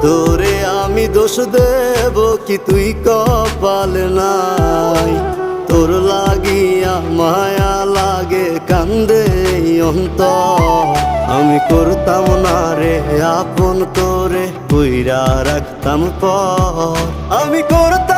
তোরে আমি দোষ দেব কি তুই কপাল নাই? তোর লাগিয়া মায়া লাগে কান্দে এই অন্তর। আমি করতাম না রে আপন তোরে কইরা রাখতাম পর। আমি করতাম